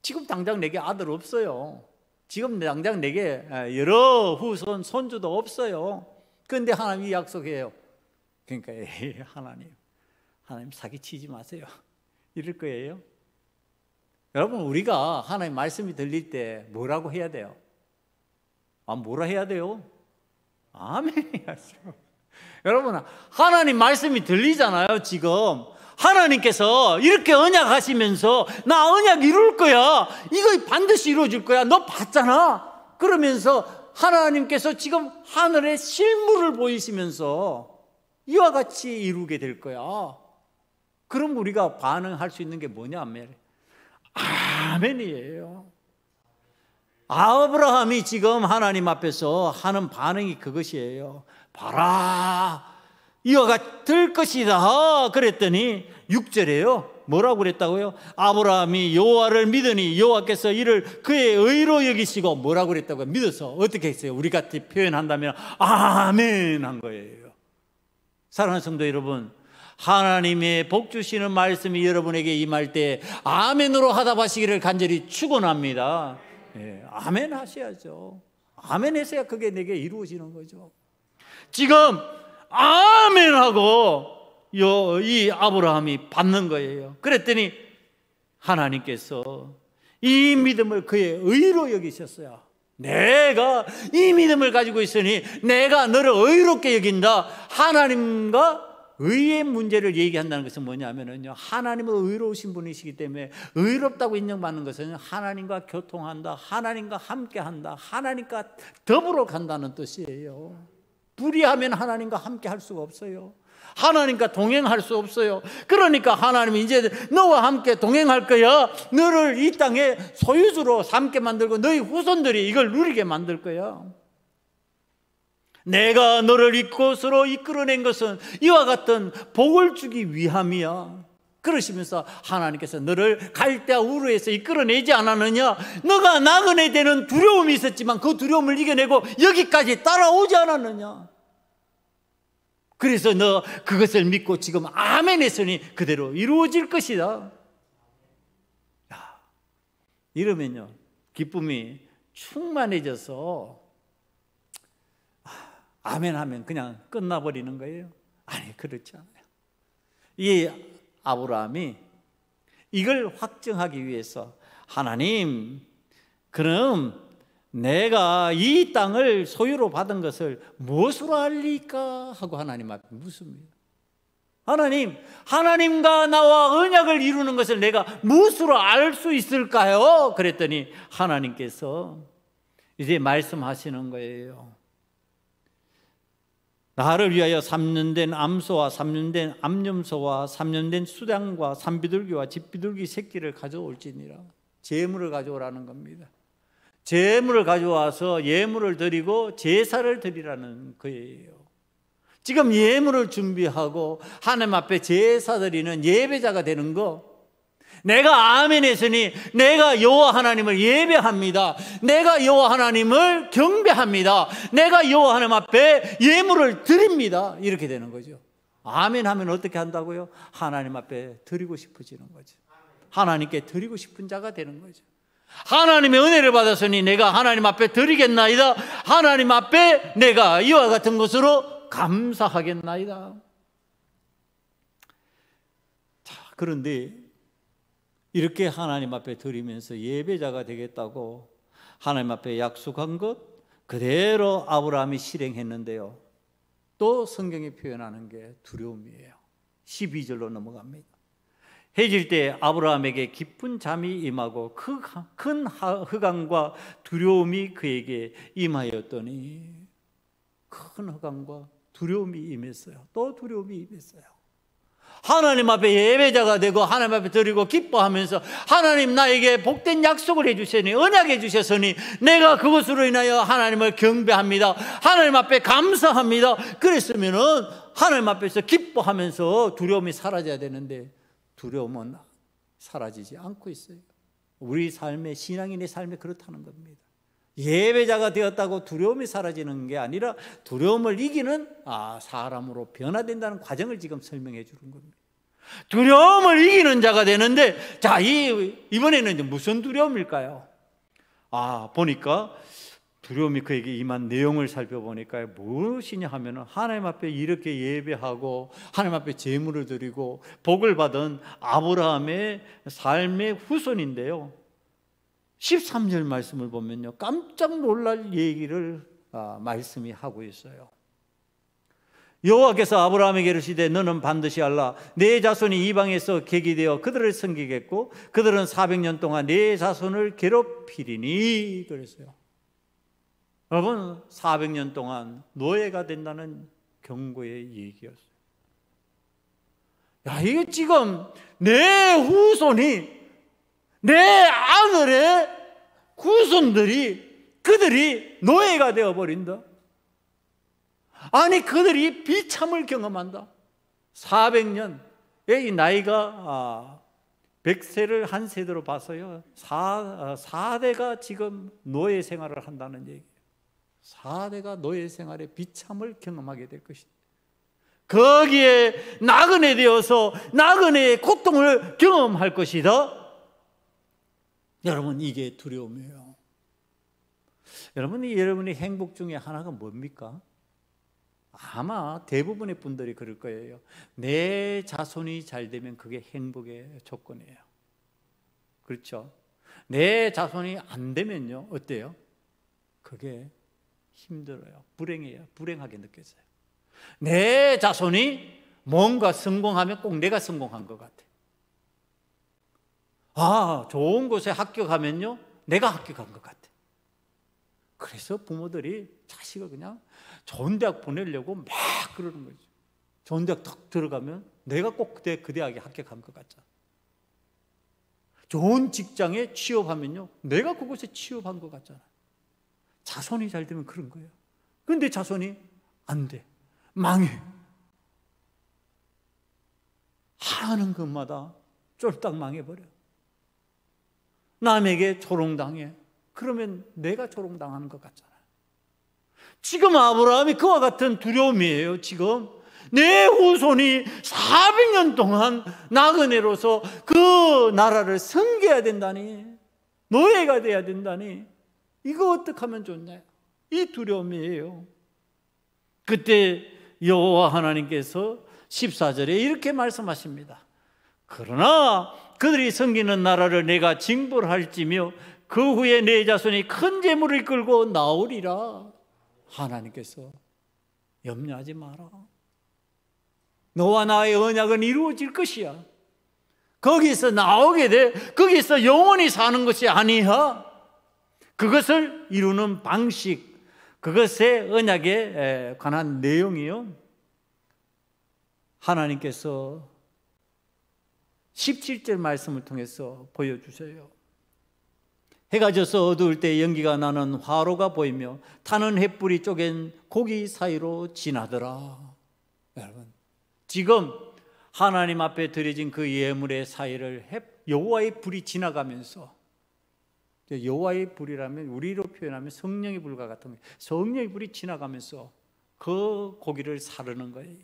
지금 당장 내게 아들 없어요. 지금 당장 내게 여러 후손, 손주도 없어요. 그런데 하나님이 약속해요. 그러니까 하나님 사기치지 마세요. 이럴 거예요. 여러분, 우리가 하나님 말씀이 들릴 때 뭐라고 해야 돼요? 뭐라 해야 돼요? 아멘 해야죠. 여러분, 하나님 말씀이 들리잖아요. 지금 하나님께서 이렇게 언약하시면서 나 언약 이룰 거야, 이거 반드시 이루어질 거야, 너 봤잖아. 그러면서 하나님께서 지금 하늘의 실물을 보이시면서 이와 같이 이루게 될 거야. 그럼 우리가 반응할 수 있는 게 뭐냐? 아멘이에요. 아브라함이 지금 하나님 앞에서 하는 반응이 그것이에요. 봐라, 이와 같을 것이다. 그랬더니 6절에요 뭐라고 그랬다고요? 아브라함이 여호와를 믿으니 여호와께서 이를 그의 의로 여기시고, 뭐라고 그랬다고요? 믿어서 어떻게 했어요? 우리 같이 표현한다면 아멘 한 거예요. 사랑하는 성도 여러분, 하나님의 복 주시는 말씀이 여러분에게 임할 때 아멘으로 하답하시기를 간절히 축원합니다. 아멘 하셔야죠. 아멘 했어야 그게 내게 이루어지는 거죠. 지금 아멘 하고 이 아브라함이 받는 거예요. 그랬더니 하나님께서 이 믿음을 그의 의로 여기셨어요. 내가 이 믿음을 가지고 있으니 내가 너를 의롭게 여긴다. 하나님과 의의 문제를 얘기한다는 것은 뭐냐면요, 하나님은 의로우신 분이시기 때문에 의롭다고 인정받는 것은 하나님과 교통한다, 하나님과 함께한다, 하나님과 더불어 간다는 뜻이에요. 불의하면 하나님과 함께 할 수가 없어요. 하나님과 동행할 수 없어요. 그러니까 하나님이 이제 너와 함께 동행할 거야. 너를 이 땅에 소유주로 삼게 만들고 너희 후손들이 이걸 누리게 만들 거야. 내가 너를 이곳으로 이끌어낸 것은 이와 같은 복을 주기 위함이야. 그러시면서 하나님께서 너를 갈대아 우르에서 이끌어내지 않았느냐? 너가 나그네 되는 두려움이 있었지만 그 두려움을 이겨내고 여기까지 따라오지 않았느냐? 그래서 너 그것을 믿고 지금 아멘 했으니 그대로 이루어질 것이다. 이러면요, 기쁨이 충만해져서 아멘 하면 그냥 끝나버리는 거예요? 아니, 그렇지 않아요. 이 아브라함이 이걸 확증하기 위해서 하나님, 그럼 내가 이 땅을 소유로 받은 것을 무엇으로 알리까 하고 하나님 앞에 묻습니다. 하나님과 나와 언약을 이루는 것을 내가 무엇으로 알 수 있을까요? 그랬더니 하나님께서 이제 말씀하시는 거예요. 나를 위하여 3년 된 암소와 3년 된 암염소와 3년 된 수량과 산비둘기와 집비둘기 새끼를 가져올지니라. 제물을 가져오라는 겁니다. 제물을 가져와서 예물을 드리고 제사를 드리라는 거예요. 지금 예물을 준비하고 하나님 앞에 제사 드리는 예배자가 되는 거, 내가 아멘 했으니 내가 여호와 하나님을 예배합니다. 내가 여호와 하나님을 경배합니다. 내가 여호와 하나님 앞에 예물을 드립니다. 이렇게 되는 거죠. 아멘 하면 어떻게 한다고요? 하나님 앞에 드리고 싶어지는 거죠. 하나님께 드리고 싶은 자가 되는 거죠. 하나님의 은혜를 받았으니 내가 하나님 앞에 드리겠나이다. 하나님 앞에 내가 이와 같은 것으로 감사하겠나이다. 자, 그런데 이렇게 하나님 앞에 드리면서 예배자가 되겠다고 하나님 앞에 약속한 것 그대로 아브라함이 실행했는데요. 또 성경이 표현하는 게 두려움이에요. 12절로 넘어갑니다. 해질 때 아브라함에게 깊은 잠이 임하고 큰 흑암과 두려움이 그에게 임하였더니, 큰 흑암과 두려움이 임했어요. 또 두려움이 임했어요. 하나님 앞에 예배자가 되고 하나님 앞에 드리고 기뻐하면서 하나님 나에게 복된 약속을 해주셨으니, 언약해 주셨으니 내가 그것으로 인하여 하나님을 경배합니다. 하나님 앞에 감사합니다. 그랬으면은 하나님 앞에서 기뻐하면서 두려움이 사라져야 되는데 두려움은 사라지지 않고 있어요. 우리 삶의, 신앙인의 삶에 그렇다는 겁니다. 예배자가 되었다고 두려움이 사라지는 게 아니라 두려움을 이기는 사람으로 변화된다는 과정을 지금 설명해 주는 겁니다. 두려움을 이기는 자가 되는데, 자, 이번에는 이제 무슨 두려움일까요? 보니까 두려움이 그에게 임한 내용을 살펴보니까 무엇이냐 하면 하나님 앞에 이렇게 예배하고 하나님 앞에 제물을 드리고 복을 받은 아브라함의 삶의 후손인데요. 13절 말씀을 보면요, 깜짝 놀랄 얘기를 말씀이 하고 있어요. 여호와께서 아브라함에게 이르시되 너는 반드시 알라. 내 자손이 이방에서 객이 되어 그들을 섬기겠고 그들은 400년 동안 내 자손을 괴롭히리니. 그랬어요. 여러분, 400년 동안 노예가 된다는 경고의 얘기였어요. 이게 지금 내 후손이, 내 아들의 후손들이, 그들이 노예가 되어버린다. 아니, 그들이 비참을 경험한다. 400년, 이 나이가 100세를 한 세대로 봐서요, 4대가 지금 노예 생활을 한다는 얘기예요. 4대가 노예 생활의 비참을 경험하게 될 것이다. 거기에 나그네 되어서 나그네의 고통을 경험할 것이다. 여러분, 이게 두려움이에요. 여러분의 행복 중에 하나가 뭡니까? 아마 대부분의 분들이 그럴 거예요. 내 자손이 잘 되면 그게 행복의 조건이에요. 그렇죠? 내 자손이 안 되면요, 어때요? 그게 힘들어요. 불행해요. 불행하게 느껴져요. 내 자손이 뭔가 성공하면 꼭 내가 성공한 것 같아. 좋은 곳에 합격하면요, 내가 합격한 것 같아. 그래서 부모들이 자식을 그냥 좋은 대학 보내려고 막 그러는 거죠. 좋은 대학 딱 들어가면 내가 꼭 그 대학에 합격한 것 같잖아. 좋은 직장에 취업하면요, 내가 그곳에 취업한 것 같잖아. 자손이 잘 되면 그런 거예요. 그런데 자손이 안 돼. 망해. 하는 것마다 쫄딱 망해버려. 남에게 조롱당해. 그러면 내가 조롱당하는 것 같잖아요. 지금 아브라함이 그와 같은 두려움이에요. 지금 내 후손이 400년 동안 나그네로서 그 나라를 섬겨야 된다니, 노예가 돼야 된다니, 이거 어떻게 하면 좋냐, 이 두려움이에요. 그때 여호와 하나님께서 14절에 이렇게 말씀하십니다. 그러나 그들이 섬기는 나라를 내가 징벌할지며 그 후에 내 자손이 큰 재물을 끌고 나오리라. 하나님께서 염려하지 마라. 너와 나의 언약은 이루어질 것이야. 거기서 나오게 돼. 거기서 영원히 사는 것이 아니야. 그것을 이루는 방식, 그것의 언약에 관한 내용이요, 하나님께서 17절 말씀을 통해서 보여주세요. 해가 져서 어두울 때 연기가 나는 화로가 보이며 타는 횃불이 쪼갠 고기 사이로 지나더라. 여러분, 지금 하나님 앞에 드려진 그 예물의 사이를 여호와의 불이 지나가면서, 여호와의 불이라면 우리로 표현하면 성령의 불과 같은 거예요. 성령의 불이 지나가면서 그 고기를 사르는 거예요.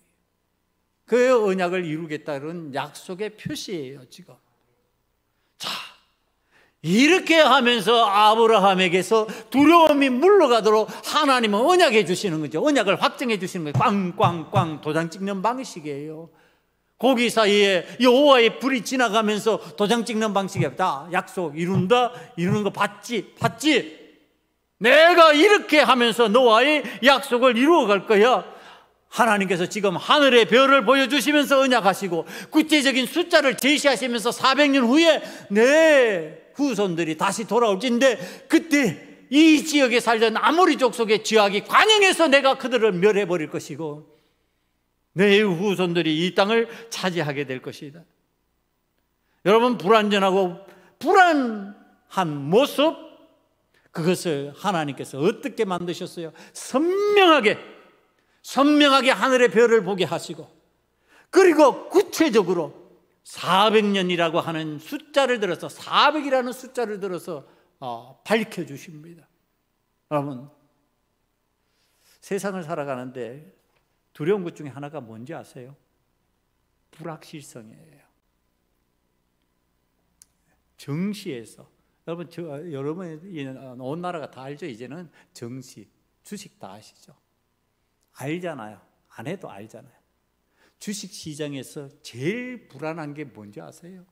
그 언약을 이루겠다는 약속의 표시예요, 지금. 자, 이렇게 하면서 아브라함에게서 두려움이 물러가도록 하나님은 언약해 주시는 거죠. 언약을 확정해 주시는 거예요. 꽝꽝꽝 도장 찍는 방식이에요. 고기 사이에 여호와의 불이 지나가면서 도장 찍는 방식이 없다. 약속 이룬다. 이루는 거 봤지? 내가 이렇게 하면서 너와의 약속을 이루어 갈 거야. 하나님께서 지금 하늘의 별을 보여주시면서 언약하시고 구체적인 숫자를 제시하시면서 400년 후에 내 후손들이 다시 돌아올진데, 그때 이 지역에 살던 아모리 족속의 죄악이 관영해서 내가 그들을 멸해버릴 것이고 내 후손들이 이 땅을 차지하게 될 것이다. 여러분, 불완전하고 불안한 모습, 그것을 하나님께서 어떻게 만드셨어요? 선명하게 하늘의 별을 보게 하시고, 그리고 구체적으로 400년이라고 하는 숫자를 들어서, 400이라는 숫자를 들어서 밝혀주십니다. 여러분, 세상을 살아가는데 두려운 것 중에 하나가 뭔지 아세요? 불확실성이에요. 정시에서, 여러분이 온 나라가 다 알죠? 이제는 정시, 주식 다 아시죠? 알잖아요. 안 해도 알잖아요. 주식 시장에서 제일 불안한 게 뭔지 아세요?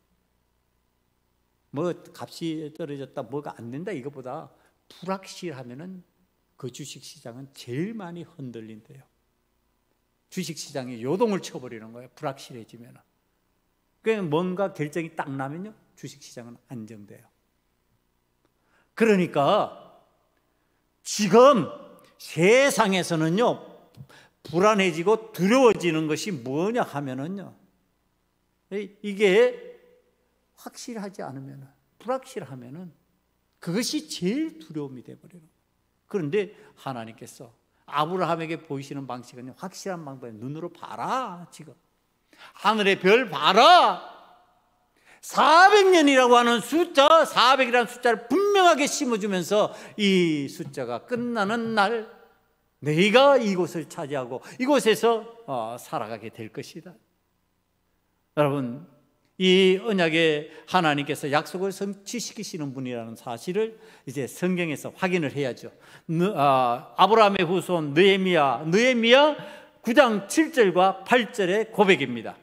뭐 값이 떨어졌다, 뭐가 안 된다, 이거보다 불확실하면은 그 주식 시장은 제일 많이 흔들린대요. 주식 시장이 요동을 쳐버리는 거예요. 불확실해지면은. 그러니까 뭔가 결정이 딱 나면요, 주식 시장은 안정돼요. 그러니까 지금 세상에서는요, 불안해지고 두려워지는 것이 뭐냐 하면은요, 이게 확실하지 않으면, 불확실하면은 그것이 제일 두려움이 되어버려요. 그런데 하나님께서 아브라함에게 보이시는 방식은 확실한 방법이에요. 눈으로 봐라. 지금 하늘의 별 봐라. 400년이라고 하는 숫자, 400이라는 숫자를 분명하게 심어주면서 이 숫자가 끝나는 날 너희가 이곳을 차지하고 이곳에서 살아가게 될 것이다. 여러분, 이 언약에 하나님께서 약속을 성취시키시는 분이라는 사실을 이제 성경에서 확인을 해야죠. 아브라함의 후손 느헤미야 9장 7절과 8절의 고백입니다.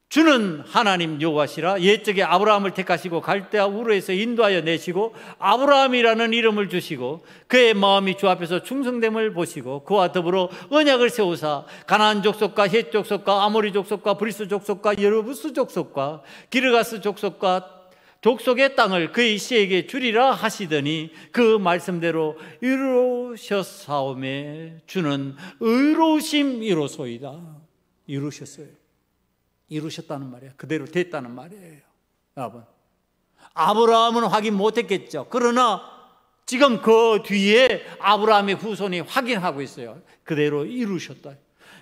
주는 하나님 여호와시라. 옛적에 아브라함을 택하시고 갈대아 우르에서 인도하여 내시고 아브라함이라는 이름을 주시고 그의 마음이 주 앞에서 충성됨을 보시고 그와 더불어 언약을 세우사 가나안 족속과 헷 족속과 아모리 족속과 브리스 족속과 여르부스 족속과 기르가스 족속과 족속의 땅을 그의 씨에게 주리라 하시더니 그 말씀대로 이루셨사오매 주는 의로우심이로소이다. 이루셨어요. 이루셨다는 말이에요. 그대로 됐다는 말이에요. 여러분, 아브라함은 확인 못했겠죠. 그러나 지금 그 뒤에 아브라함의 후손이 확인하고 있어요. 그대로 이루셨다.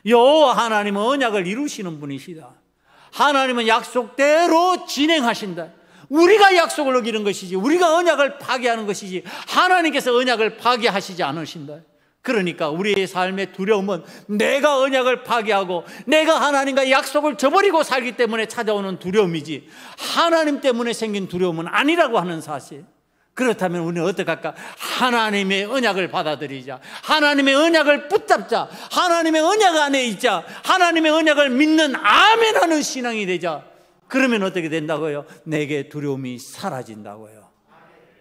여호와 하나님은 언약을 이루시는 분이시다. 하나님은 약속대로 진행하신다. 우리가 약속을 어기는 것이지, 우리가 언약을 파괴하는 것이지, 하나님께서 언약을 파괴하시지 않으신다. 그러니까 우리의 삶의 두려움은 내가 언약을 파괴하고 내가 하나님과 약속을 저버리고 살기 때문에 찾아오는 두려움이지, 하나님 때문에 생긴 두려움은 아니라고 하는 사실. 그렇다면 우리는 어떻게 할까? 하나님의 언약을 받아들이자. 하나님의 언약을 붙잡자. 하나님의 언약 안에 있자. 하나님의 언약을 믿는 아멘하는 신앙이 되자. 그러면 어떻게 된다고요? 내게 두려움이 사라진다고요.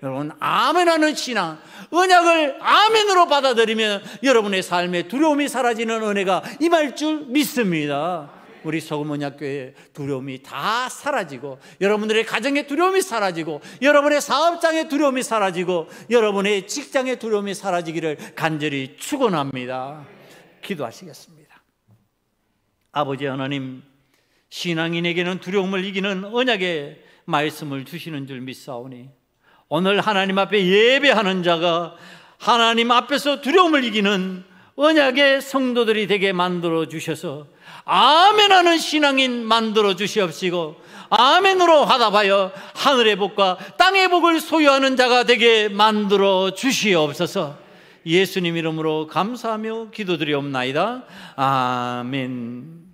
여러분, 아멘하는 신앙, 언약을 아멘으로 받아들이면 여러분의 삶에 두려움이 사라지는 은혜가 임할 줄 믿습니다. 우리 소금언약교회 두려움이 다 사라지고, 여러분들의 가정의 두려움이 사라지고, 여러분의 사업장의 두려움이 사라지고, 여러분의 직장의 두려움이 사라지기를 간절히 축원합니다. 기도하시겠습니다. 아버지 하나님, 신앙인에게는 두려움을 이기는 언약의 말씀을 주시는 줄 믿사오니, 오늘 하나님 앞에 예배하는 자가 하나님 앞에서 두려움을 이기는 언약의 성도들이 되게 만들어 주셔서 아멘하는 신앙인 만들어 주시옵시고, 아멘으로 화답하여 하늘의 복과 땅의 복을 소유하는 자가 되게 만들어 주시옵소서. 예수님 이름으로 감사하며 기도드리옵나이다. 아멘.